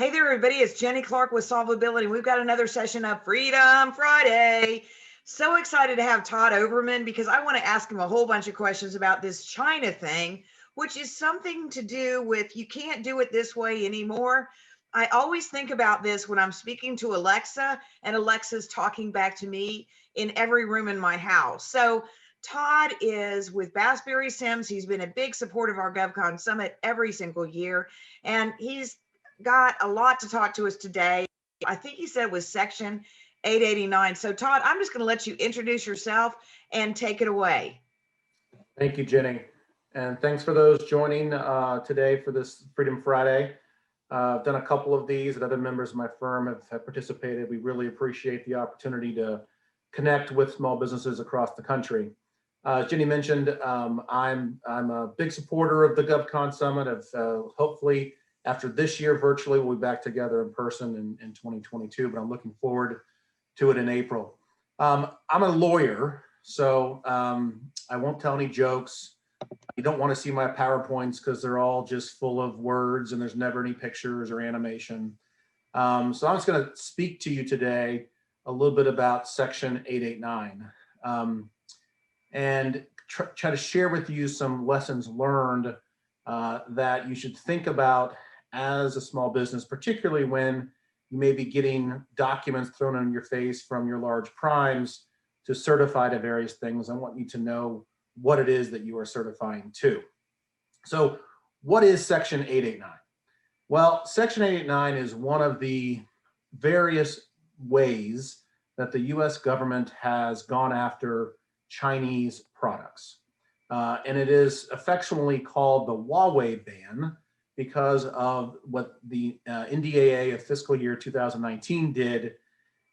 Hey there, everybody. It's Jenny Clark with Solvability. We've got another session of Freedom Friday. So excited to have Todd Overman because I want to ask him a whole bunch of questions about this China thing, which is something to do with you can't do it this way anymore. I always think about this when I'm speaking to Alexa and Alexa's talking back to me in every room in my house. So Todd is with Bassbury Sims. He's been a big supporter of our GovCon Summit every single year, and he's got a lot to talk to us today. I think he said it was section 889. So Todd, I'm just going to let you introduce yourself and take it away. Thank you, Jenny. And thanks for those joining today for this Freedom Friday. I've done a couple of these and other members of my firm have participated. We really appreciate the opportunity to connect with small businesses across the country. As Jenny mentioned, I'm a big supporter of the GovCon Summit. Hopefully after this year virtually, we'll be back together in person in 2022, but I'm looking forward to it in April. I'm a lawyer, so I won't tell any jokes. You don't want to see my PowerPoints because they're all just full of words and there's never any pictures or animation. So I'm just going to speak to you today a little bit about Section 889 and try to share with you some lessons learned that you should think about as a small business, particularly when you may be getting documents thrown in your face from your large primes to certify to various things. I want you to know what it is that you are certifying to. So what is Section 889? Well, Section 889 is one of the various ways that the US government has gone after Chinese products. And it is affectionately called the Huawei ban because of what the NDAA of fiscal year 2019 did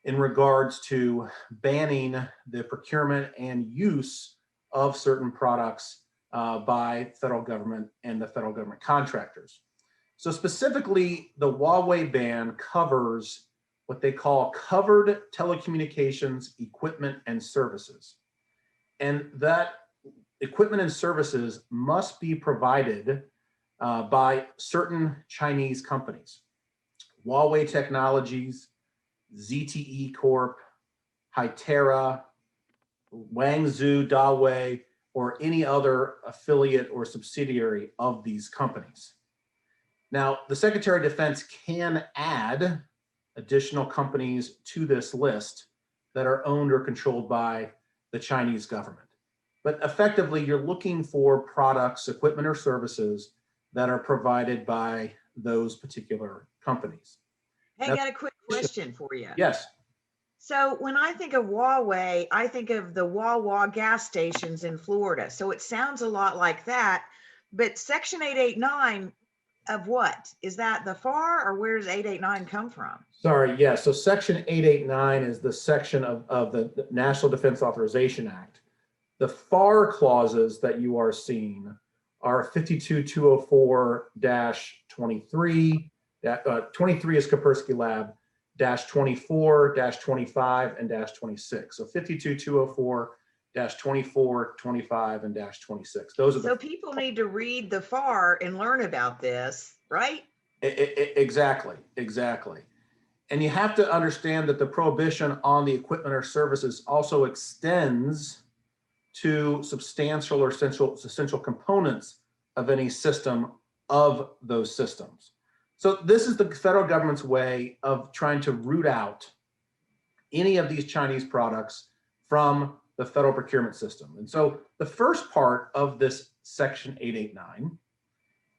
in regards to banning the procurement and use of certain products by federal government and the federal government contractors. So specifically, the Huawei ban covers what they call covered telecommunications equipment and services. And that equipment and services must be provided by certain Chinese companies. Huawei Technologies, ZTE Corp, Hytera, Guangzhou Dawei, or any other affiliate or subsidiary of these companies. Now, the Secretary of Defense can add additional companies to this list that are owned or controlled by the Chinese government. But effectively, you're looking for products, equipment, or services that are provided by those particular companies. Hey, I got a quick question for you. Yes. So when I think of Huawei, I think of the Wawa gas stations in Florida. So it sounds a lot like that. But Section 889 of what? Is that the FAR, or where does 889 come from? Sorry, yeah. So Section 889 is the section of the National Defense Authorization Act. The FAR clauses that you are seeing are 52204-23, 23 is Kaspersky Lab, -24, -25, and -26. So 52204-24, 25, and -26. Those are so people need to read the FAR and learn about this, right? Exactly. And you have to understand that the prohibition on the equipment or services also extends to substantial or essential components of any system of those systems. So this is the federal government's way of trying to root out any of these Chinese products from the federal procurement system. And so the first part of this Section 889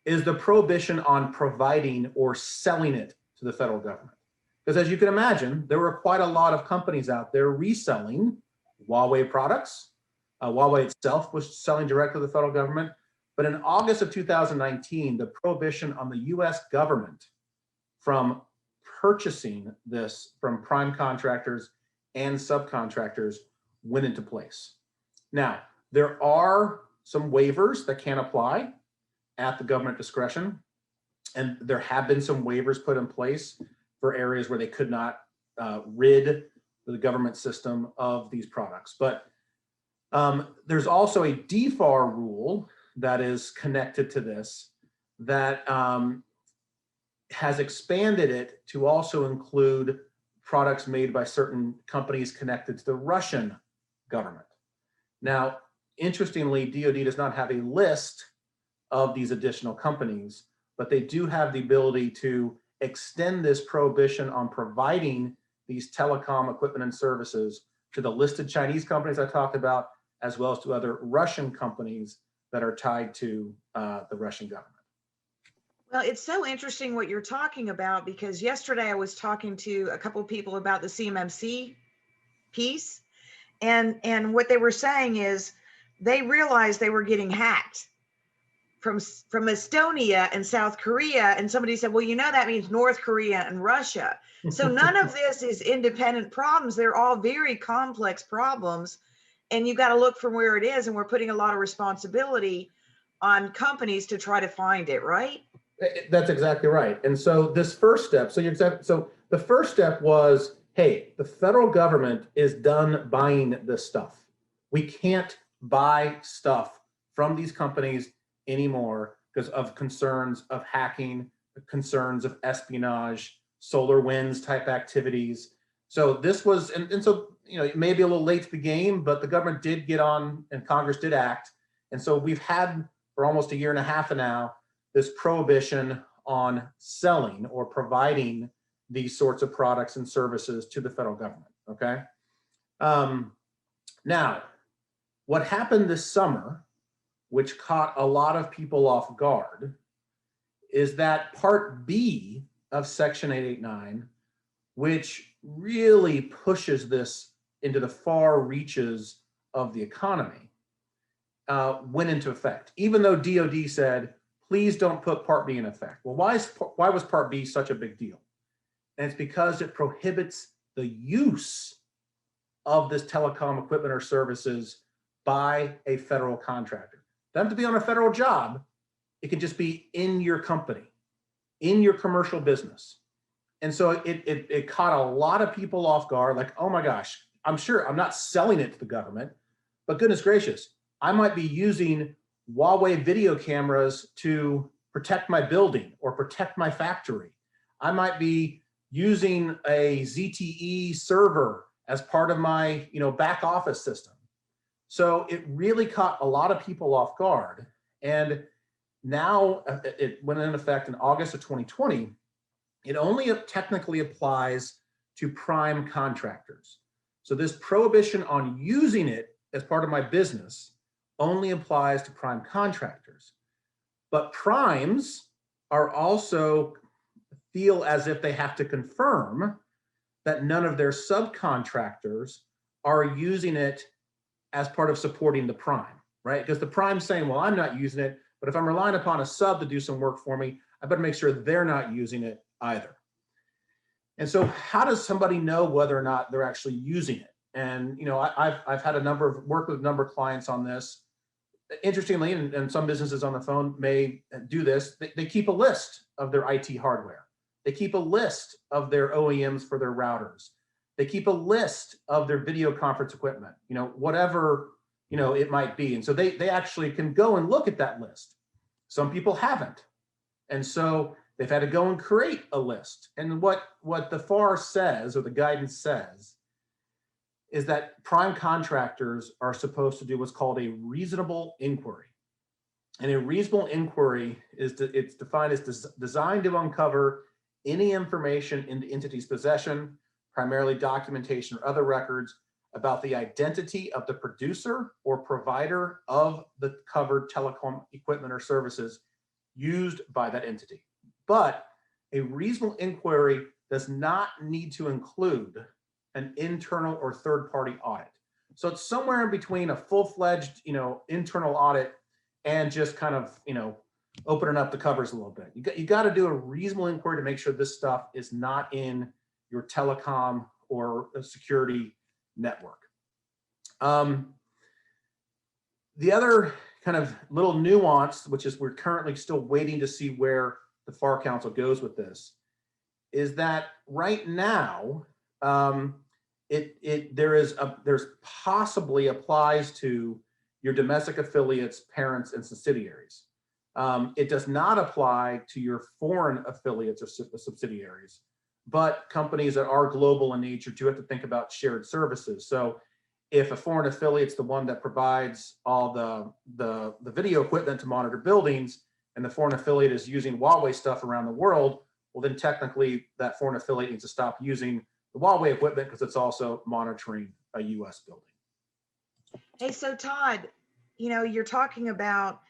is the prohibition on providing or selling it to the federal government. Because as you can imagine, there were quite a lot of companies out there reselling Huawei products. Huawei itself was selling directly to the federal government. But in August of 2019, the prohibition on the US government from purchasing this from prime contractors and subcontractors went into place. Now, there are some waivers that can apply at the government discretion, and there have been some waivers put in place for areas where they could not rid the government system of these products. But there's also a DFAR rule that is connected to this that has expanded it to also include products made by certain companies connected to the Russian government. Now, interestingly, DoD does not have a list of these additional companies, but they do have the ability to extend this prohibition on providing these telecom equipment and services to the listed Chinese companies I talked about, as well as to other Russian companies that are tied to the Russian government. Well, it's so interesting what you're talking about, because yesterday I was talking to a couple of people about the CMMC piece, and what they were saying is they realized they were getting hacked from Estonia and South Korea, and somebody said, well, you know, that means North Korea and Russia. So none of this is independent problems. They're all very complex problems, and you got to look from where it is, and we're putting a lot of responsibility on companies to try to find it, right? That's exactly right. And so this first step, so the first step was, hey, the federal government is done buying this stuff. We can't buy stuff from these companies anymore because of concerns of hacking, concerns of espionage, solar winds type activities. So this was, and so, you know, it may be a little late to the game, but the government did get on and Congress did act. And so we've had for almost a year and a half now this prohibition on selling or providing these sorts of products and services to the federal government, okay? Now, what happened this summer, which caught a lot of people off guard, is that Part B of Section 889, which really pushes this into the far reaches of the economy, went into effect, even though DoD said, please don't put Part B in effect. Well, why was Part B such a big deal? And it's because it prohibits the use of this telecom equipment or services by a federal contractor. It doesn't have to be on a federal job. It can just be in your company, in your commercial business. And so it caught a lot of people off guard, like, oh my gosh, I'm sure I'm not selling it to the government, but goodness gracious, I might be using Huawei video cameras to protect my building or protect my factory. I might be using a ZTE server as part of my, back office system. So it really caught a lot of people off guard. And now it went into effect in August of 2020. It only technically applies to prime contractors. So this prohibition on using it as part of my business only applies to prime contractors. But primes are also feel as if they have to confirm that none of their subcontractors are using it as part of supporting the prime, right? Because the prime's saying, well, I'm not using it, but if I'm relying upon a sub to do some work for me, I better make sure they're not using it either. And so how does somebody know whether or not they're actually using it? And I've had worked with a number of clients on this. Interestingly, and some businesses on the phone may do this, they keep a list of their IT hardware. They keep a list of their OEMs for their routers. They keep a list of their video conference equipment, whatever, it might be. And so they actually can go and look at that list. Some people haven't. And so they've had to go and create a list. And what the FAR says, or the guidance says, is that prime contractors are supposed to do what's called a reasonable inquiry. And a reasonable inquiry it's defined as designed to uncover any information in the entity's possession, primarily documentation or other records, about the identity of the producer or provider of the covered telecom equipment or services used by that entity. But a reasonable inquiry does not need to include an internal or third-party audit. So it's somewhere in between a full-fledged, internal audit and just kind of, opening up the covers a little bit. You got to do a reasonable inquiry to make sure this stuff is not in your telecom or a security network. The other kind of little nuance, which is we're currently still waiting to see where the FAR Council goes with this, is that right now, there's possibly applies to your domestic affiliates, parents, and subsidiaries. It does not apply to your foreign affiliates or subsidiaries, but companies that are global in nature do have to think about shared services. So if a foreign affiliate's the one that provides all the video equipment to monitor buildings, and the foreign affiliate is using Huawei stuff around the world, well, then technically that foreign affiliate needs to stop using the Huawei equipment because it's also monitoring a US building. Hey, so Todd, you're talking about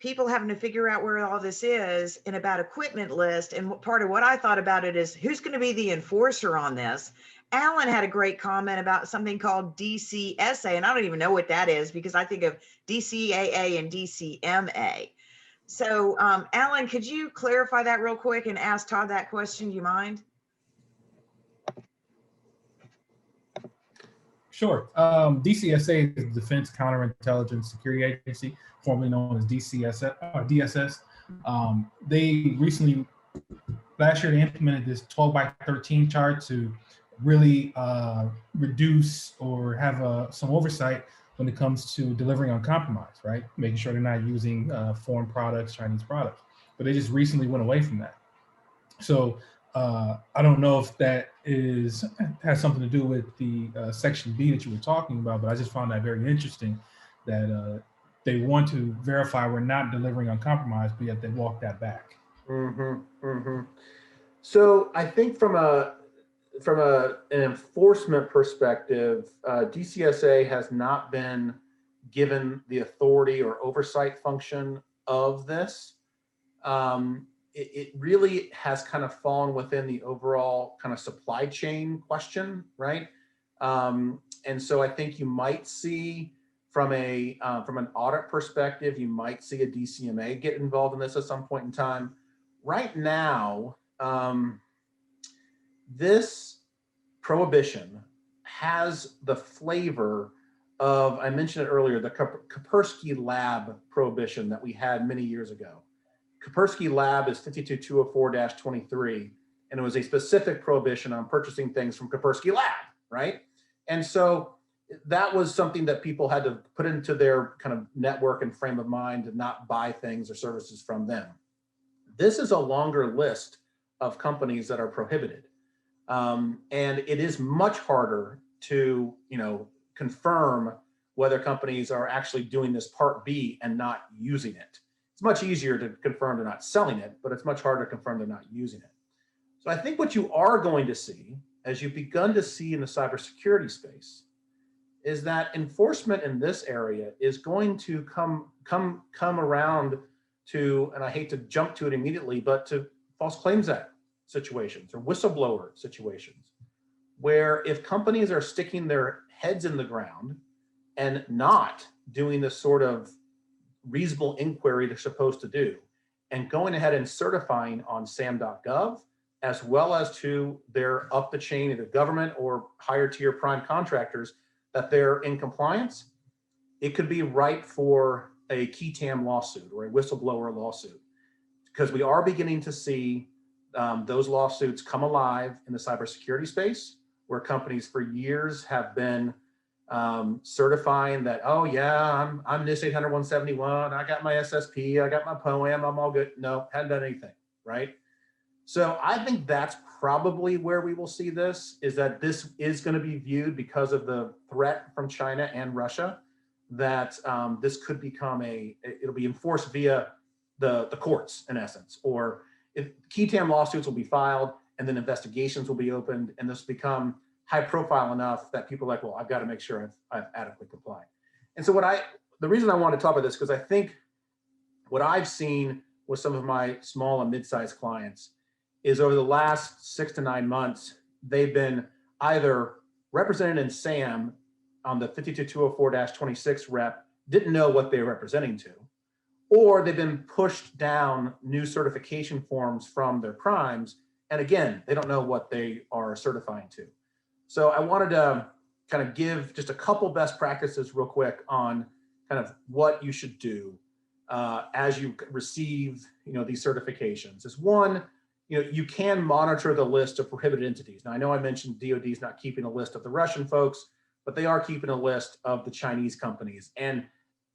people having to figure out where all this is and about equipment list. And part of what I thought about it is who's going to be the enforcer on this? Alan had a great comment about something called DCSA, and I don't even know what that is because I think of DCAA and DCMA. So, Alan, could you clarify that real quick and ask Todd that question? Do you mind? Sure. DCSA is the Defense Counterintelligence Security Agency, formerly known as DSS. They recently, last year, they implemented this 12 by 13 chart to really reduce or have some oversight when it comes to delivering on compromise, right? Making sure they're not using foreign products, Chinese products. But they just recently went away from that. So I don't know if that has something to do with the Section B that you were talking about, but I just found that very interesting that they want to verify we're not delivering on compromise, but yet they walk that back. So I think from an enforcement perspective, DCSA has not been given the authority or oversight function of this. It really has kind of fallen within the overall kind of supply chain question, right? And so I think you might see from an audit perspective, you might see a DCMA get involved in this at some point in time. Right now, this prohibition has the flavor of, I mentioned it earlier, the Kaspersky Lab prohibition that we had many years ago. Kaspersky Lab is 52204-23, and it was a specific prohibition on purchasing things from Kaspersky Lab, right? And so that was something that people had to put into their kind of network and frame of mind to not buy things or services from them. This is a longer list of companies that are prohibited. And it is much harder to, confirm whether companies are actually doing this Part B and not using it. It's much easier to confirm they're not selling it, but it's much harder to confirm they're not using it. So I think what you are going to see, as you've begun to see in the cybersecurity space, is that enforcement in this area is going to come around to, and I hate to jump to it immediately, but to False Claims Act situations or whistleblower situations, where if companies are sticking their heads in the ground and not doing the sort of reasonable inquiry they're supposed to do, and going ahead and certifying on SAM.gov, as well as to their up the chain, either government or higher tier prime contractors, that they're in compliance, it could be ripe for a key tam lawsuit or a whistleblower lawsuit, because we are beginning to see those lawsuits come alive in the cybersecurity space, where companies for years have been certifying that, oh yeah, I'm NIST 800-171, I got my SSP, I got my POAM, I'm all good. No, hadn't done anything, right? So I think that's probably where we will see this, is that this is going to be viewed, because of the threat from China and Russia, that this could become it'll be enforced via the courts in essence, or if key tam lawsuits will be filed and then investigations will be opened, and this will become high profile enough that people are like, well, I've got to make sure I've adequately complied. And so the reason I want to talk about this, because I think what I've seen with some of my small and mid-sized clients is over the last 6 to 9 months, they've been either represented in SAM on the 52204-26 rep, didn't know what they were representing to, or they've been pushed down new certification forms from their primes. And again, they don't know what they are certifying to. So I wanted to kind of give just a couple best practices real quick on kind of what you should do as you receive, these certifications. Is one, you can monitor the list of prohibited entities. Now, I know I mentioned DoD is not keeping a list of the Russian folks, but they are keeping a list of the Chinese companies. And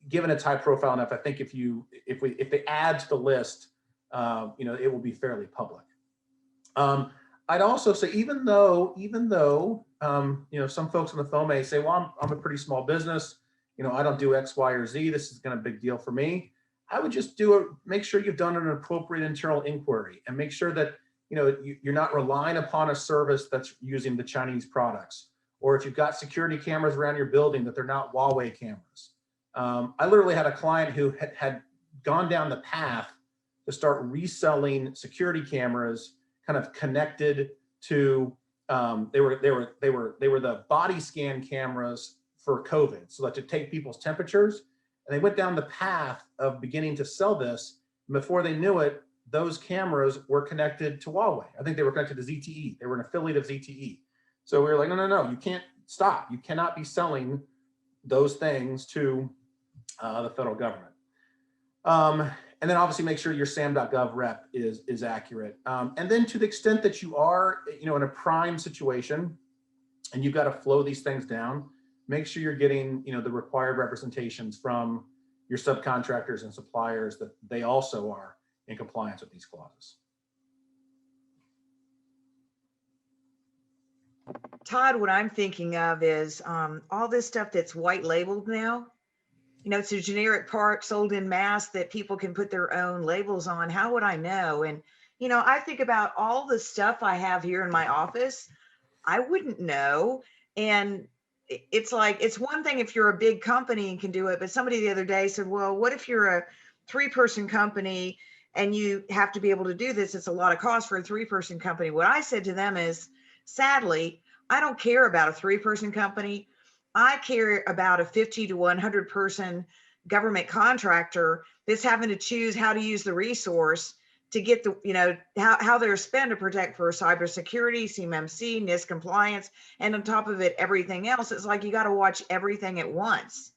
given it's high profile enough, I think if they add to the list, it will be fairly public. I'd also say, even though some folks on the phone may say, well, I'm a pretty small business, I don't do X, Y, or Z. This is kind of a big deal for me. I would just make sure you've done an appropriate internal inquiry and make sure that, you're not relying upon a service that's using the Chinese products, or if you've got security cameras around your building, that they're not Huawei cameras. I literally had a client who had gone down the path to start reselling security cameras, kind of connected to they were the body scan cameras for COVID, so that to take people's temperatures. And they went down the path of beginning to sell this. And before they knew it, those cameras were connected to Huawei. I think they were connected to ZTE. They were an affiliate of ZTE. So we were like, no, you can't stop. You cannot be selling those things to the federal government. And then obviously make sure your SAM.gov rep is accurate. And then to the extent that you are, in a prime situation and you've got to flow these things down, make sure you're getting, the required representations from your subcontractors and suppliers that they also are in compliance with these clauses. Todd, what I'm thinking of is all this stuff that's white labeled now. It's a generic part sold in mass that people can put their own labels on. How would I know? And, I think about all the stuff I have here in my office. I wouldn't know. And it's like, it's one thing if you're a big company and can do it, but somebody the other day said, well, what if you're a 3-person company and you have to be able to do this? It's a lot of cost for a 3-person company. What I said to them is, sadly, I don't care about a 3-person company. I care about a 50 to 100 person government contractor that's having to choose how to use the resource to get the, how they're spent to protect for cybersecurity, CMMC, NIST compliance, and on top of it, everything else. It's like you got to watch everything at once.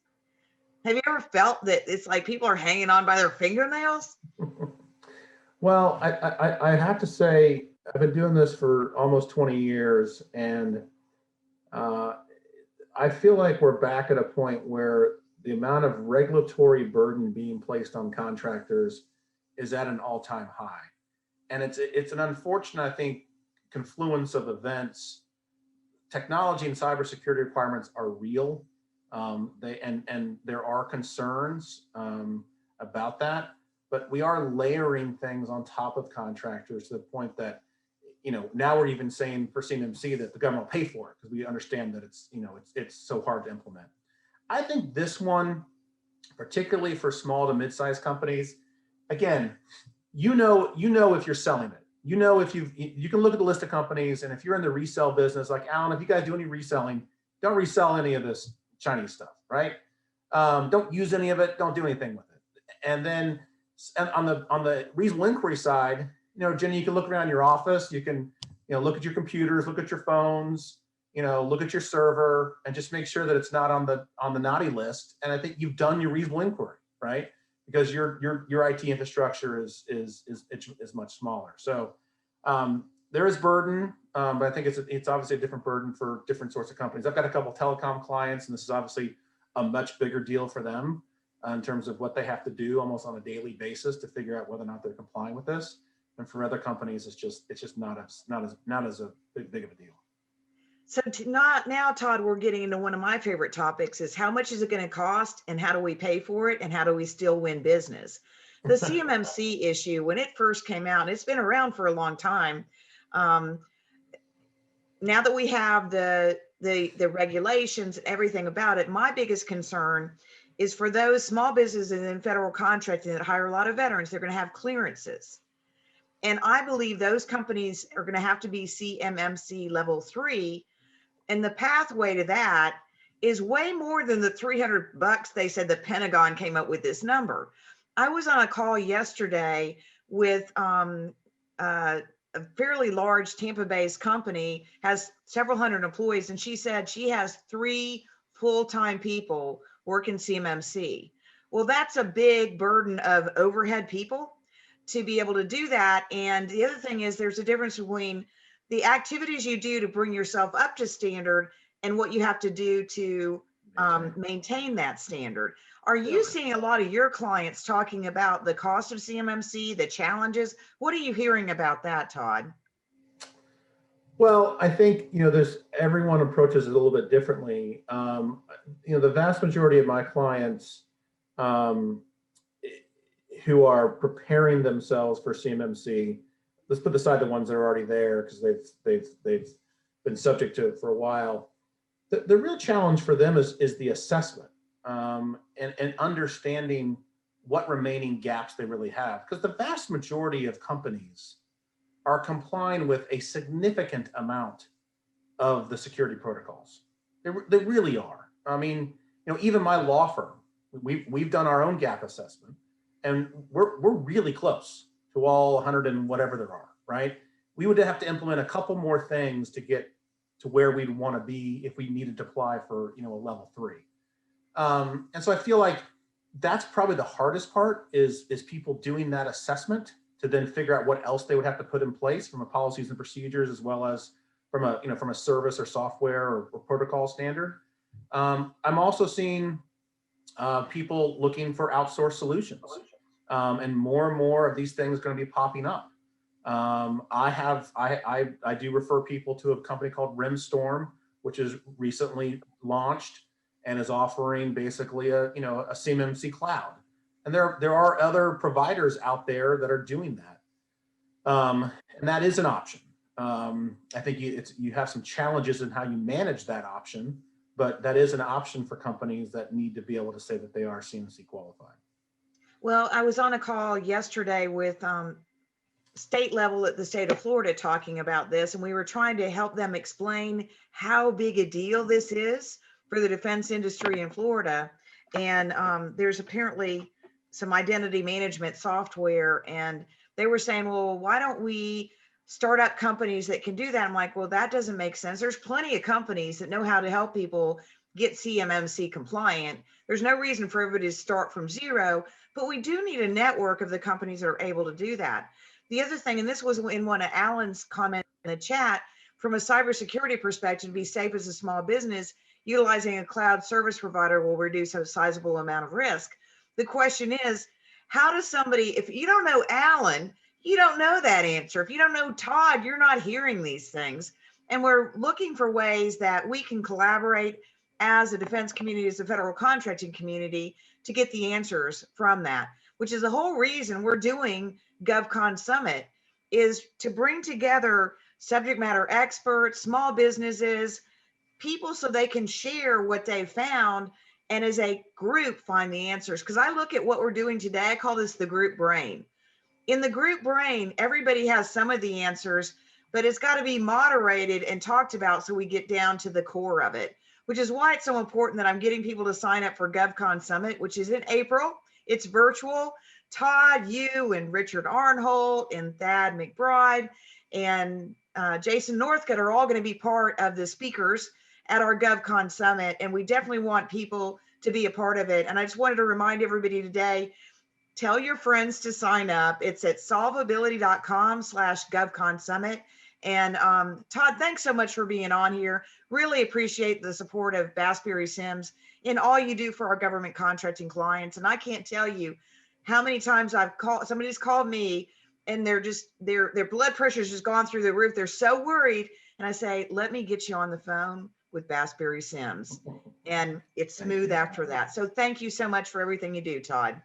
Have you ever felt that it's like people are hanging on by their fingernails? Well, I have to say, I've been doing this for almost 20 years, and I feel like we're back at a point where the amount of regulatory burden being placed on contractors is at an all-time high. And it's an unfortunate, I think, confluence of events. Technology and cybersecurity requirements are real. And there are concerns about that, but we are layering things on top of contractors to the point that, now we're even saying for CMMC that the government will pay for it because we understand that it's so hard to implement. I think this one, particularly for small to mid-sized companies, again, if you're selling it, if you can look at the list of companies, and if you're in the resale business, like Alan, if you guys do any reselling, don't resell any of this Chinese stuff, right? Don't use any of it. Don't do anything with it. And then on the reasonable inquiry side, Jenny, you can look around your office. You can, look at your computers, look at your phones, look at your server, and just make sure that it's not on the naughty list. And I think you've done your reasonable inquiry, right? Because your IT infrastructure is much smaller. So there is burden, but I think it's obviously a different burden for different sorts of companies. I've got a couple of telecom clients, and this is obviously a much bigger deal for them in terms of what they have to do almost on a daily basis to figure out whether or not they're complying with this. And for other companies, it's just not as a big of a deal. So now, Todd, we're getting into one of my favorite topics: is how much is it going to cost, and how do we pay for it, and how do we still win business? The CMMC issue, when it first came out, it's been around for a long time. Now that we have the regulations and everything about it, my biggest concern is for those small businesses in federal contracting that hire a lot of veterans. They're going to have clearances. And I believe those companies are going to have to be CMMC level 3. And the pathway to that is way more than the $300 they said the Pentagon came up with this number. I was on a call yesterday with a fairly large Tampa-based company, has several hundred employees, and she said she has 3 full-time people working CMMC. Well, that's a big burden of overhead people to be able to do that. And the other thing is there's a difference between the activities you do to bring yourself up to standard and what you have to do to maintain that standard. Are you seeing a lot of your clients talking about the cost of CMMC, the challenges? What are you hearing about that, Todd? Well, I think, there's everyone approaches it a little bit differently. The vast majority of my clients who are preparing themselves for CMMC, let's put aside the ones that are already there because they've been subject to it for a while. The real challenge for them is the assessment and understanding what remaining gaps they really have, because the vast majority of companies are complying with a significant amount of the security protocols. They really are. I mean, even my law firm, we've done our own gap assessment, and we're really close to all 100 and whatever there are, right? We would have to implement a couple more things to get to where we'd want to be if we needed to apply for, a level 3. And so I feel like that's probably the hardest part is people doing that assessment to then figure out what else they would have to put in place from a policies and procedures, as well as from a service or software or protocol standard. I'm also seeing people looking for outsourced solutions, and more of these things are going to be popping up. I do refer people to a company called Rimstorm, which is recently launched and is offering basically a CMMC cloud. And there are other providers out there that are doing that. And that is an option. I think you have some challenges in how you manage that option, but that is an option for companies that need to be able to say that they are CMMC qualified. Well, I was on a call yesterday with state level at the state of Florida talking about this, and we were trying to help them explain how big a deal this is for the defense industry in Florida. And there's apparently some identity management software, and they were saying, well, why don't we start up companies that can do that? I'm like, well, that doesn't make sense. There's plenty of companies that know how to help people get CMMC compliant. There's no reason for everybody to start from zero, but we do need a network of the companies that are able to do that. The other thing, and this was in one of Alan's comments in the chat, from a cybersecurity perspective, to be safe as a small business, utilizing a cloud service provider will reduce a sizable amount of risk. The question is, how does somebody, if you don't know Alan, you don't know that answer. If you don't know Todd, you're not hearing these things. And we're looking for ways that we can collaborate as a defense community, as a federal contracting community, to get the answers from that, which is the whole reason we're doing GovCon Summit, is to bring together subject matter experts, small businesses, people, so they can share what they found and as a group find the answers. Because I look at what we're doing today, I call this the group brain. In the group brain, everybody has some of the answers, but it's got to be moderated and talked about so we get down to the core of it, which is why it's so important that I'm getting people to sign up for GovCon Summit, which is in April. It's virtual. Todd, you and Richard Arnholt and Thad McBride and Jason Northcutt are all going to be part of the speakers at our GovCon Summit, and we definitely want people to be a part of it. And I just wanted to remind everybody today, tell your friends to sign up. It's at solvability.com/GovCon Summit. And Todd, thanks so much for being on here. Really appreciate the support of Bassbury Sims in all you do for our government contracting clients. And I can't tell you how many times somebody's called me and their blood pressure's just gone through the roof. They're so worried. And I say, let me get you on the phone with Bassbury Sims. And it's smooth after that. So thank you so much for everything you do, Todd.